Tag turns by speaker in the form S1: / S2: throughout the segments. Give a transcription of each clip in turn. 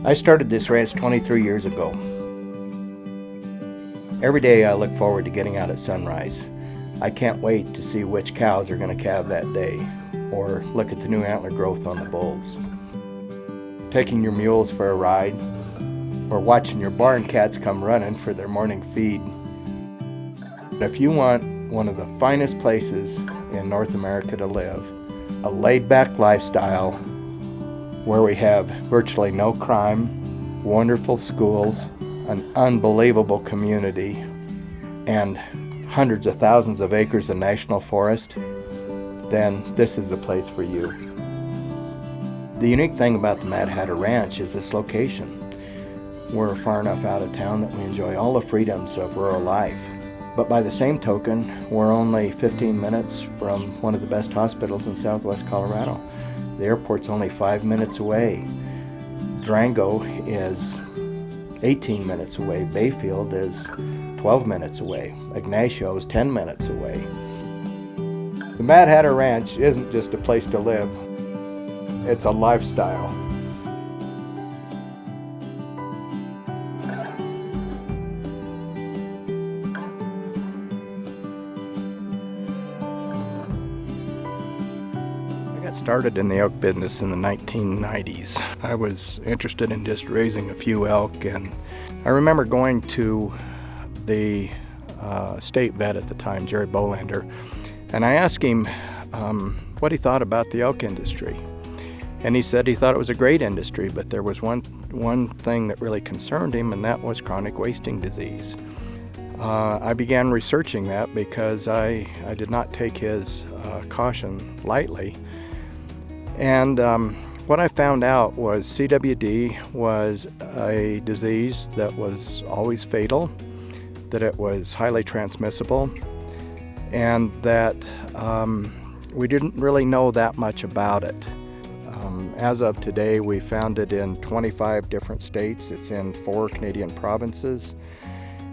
S1: I started this ranch 23 years ago. Every day I look forward to getting out at sunrise. I can't wait to see which cows are going to calve that day, or look at the new antler growth on the bulls. Taking your mules for a ride, or watching your barn cats come running for their morning feed. If you want one of the finest places in North America to live, a laid-back lifestyle where we have virtually no crime, wonderful schools, an unbelievable community, and hundreds of thousands of acres of national forest, then this is the place for you. The unique thing about the Mad Hatter Ranch is its location. We're far enough out of town that we enjoy all the freedoms of rural life. But by the same token, we're only 15 minutes from one of the best hospitals in southwest Colorado. The airport's only 5 minutes away. Durango is 18 minutes away. Bayfield is 12 minutes away. Ignacio is 10 minutes away. The Mad Hatter Ranch isn't just a place to live, it's a lifestyle. I got started in the elk business in the 1990s. I was interested in just raising a few elk, and I remember going to the state vet at the time, Jerry Bolander, and I asked him what he thought about the elk industry. And he said he thought it was a great industry, but there was one thing that really concerned him, and that was chronic wasting disease. I began researching that because I did not take his caution lightly. And what I found out was CWD was a disease that was always fatal, that it was highly transmissible, and that we didn't really know that much about it. As of today, we found it in 25 different states. It's in 4 Canadian provinces.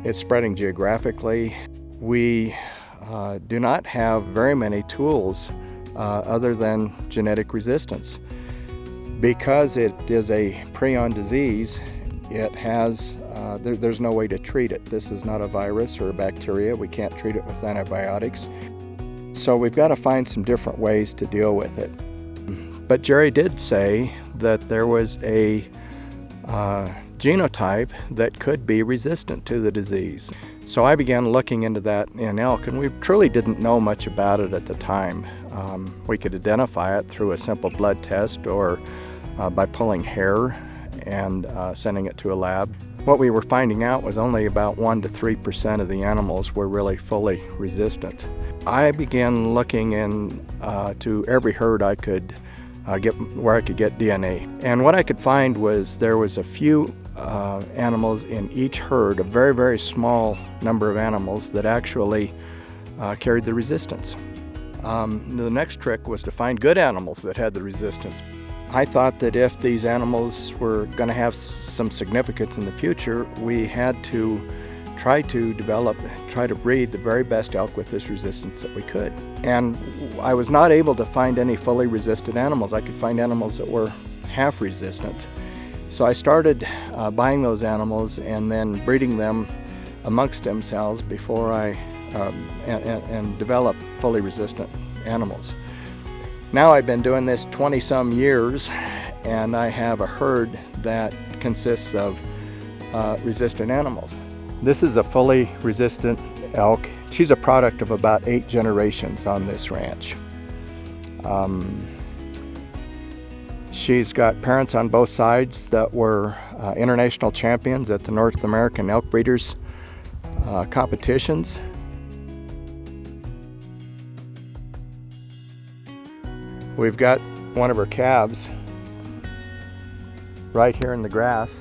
S1: It's spreading geographically. We do not have very many tools other than genetic resistance. Because it is a prion disease, it has there's no way to treat it. This is not a virus or a bacteria. We can't treat it with antibiotics. So we've got to find some different ways to deal with it. But Jerry did say that there was a genotype that could be resistant to the disease. So I began looking into that in elk, and we truly didn't know much about it at the time. We could identify it through a simple blood test or by pulling hair and sending it to a lab. What we were finding out was only about 1 to 3% of the animals were really fully resistant. I began looking into every herd I could where I could get DNA. And what I could find was there was a few animals in each herd, a very, very small number of animals that actually carried the resistance. The next trick was to find good animals that had the resistance. I thought that if these animals were going to have some significance in the future, we had to try to breed the very best elk with this resistance that we could. And I was not able to find any fully resistant animals. I could find animals that were half resistant. So I started buying those animals and then breeding them amongst themselves before I and develop fully resistant animals. Now I've been doing this 20-some years, and I have a herd that consists of resistant animals. This is a fully resistant elk. She's a product of about 8 generations on this ranch. She's got parents on both sides that were international champions at the North American Elk Breeders competitions. We've got one of her calves right here in the grass.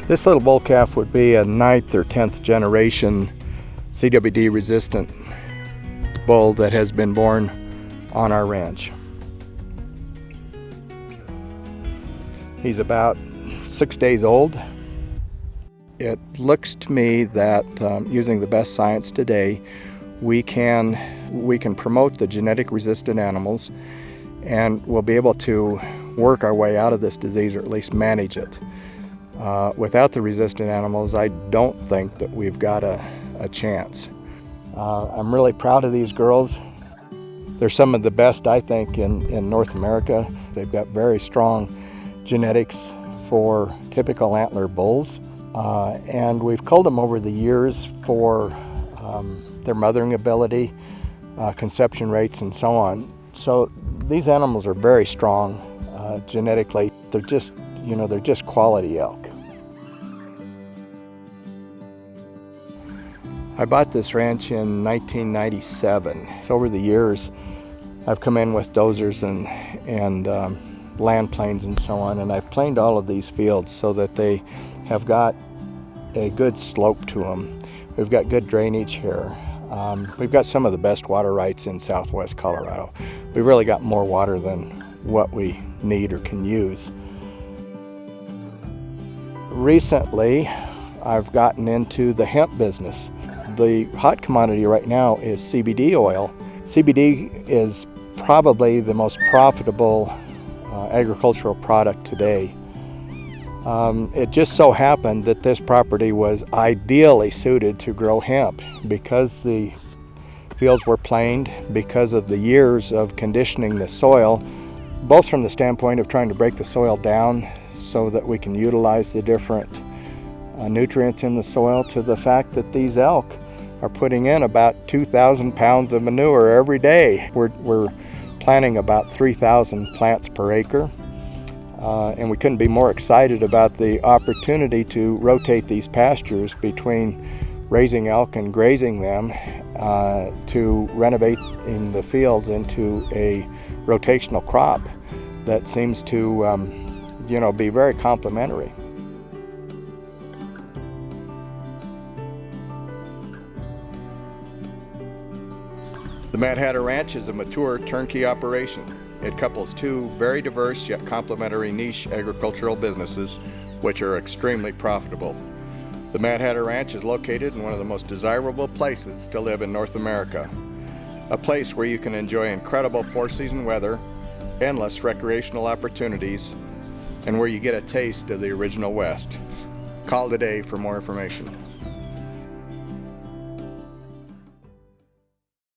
S1: This little bull calf would be a 9th or 10th generation CWD resistant bull that has been born on our ranch. He's about 6 days old. It looks to me that using the best science today, we can promote the genetic resistant animals, and we'll be able to work our way out of this disease, or at least manage it. Without the resistant animals, I don't think that we've got a chance. I'm really proud of these girls. They're some of the best, I think, in North America. They've got very strong genetics for typical antler bulls. And we've culled them over the years for their mothering ability, conception rates, and so on. So these animals are very strong genetically. They're just, they're just quality elk. I bought this ranch in 1997. So over the years, I've come in with dozers and land planes and so on, and I've planed all of these fields so that they have got a good slope to them. We've got good drainage here. We've got some of the best water rights in southwest Colorado. We've really got more water than what we need or can use. Recently, I've gotten into the hemp business. The hot commodity right now is CBD oil. CBD is probably the most profitable agricultural product today. It just so happened that this property was ideally suited to grow hemp because the fields were planed, because of the years of conditioning the soil, both from the standpoint of trying to break the soil down so that we can utilize the different nutrients in the soil, to the fact that these elk are putting in about 2,000 pounds of manure every day. We're planting about 3,000 plants per acre. And we couldn't be more excited about the opportunity to rotate these pastures between raising elk and grazing them, to renovate in the fields into a rotational crop that seems to be very complementary. The Mad Hatter Ranch is a mature turnkey operation. It couples two very diverse yet complementary niche agricultural businesses, which are extremely profitable. The Mad Hatter Ranch is located in one of the most desirable places to live in North America. A place where you can enjoy incredible four-season weather, endless recreational opportunities, and where you get a taste of the original West. Call today for more information.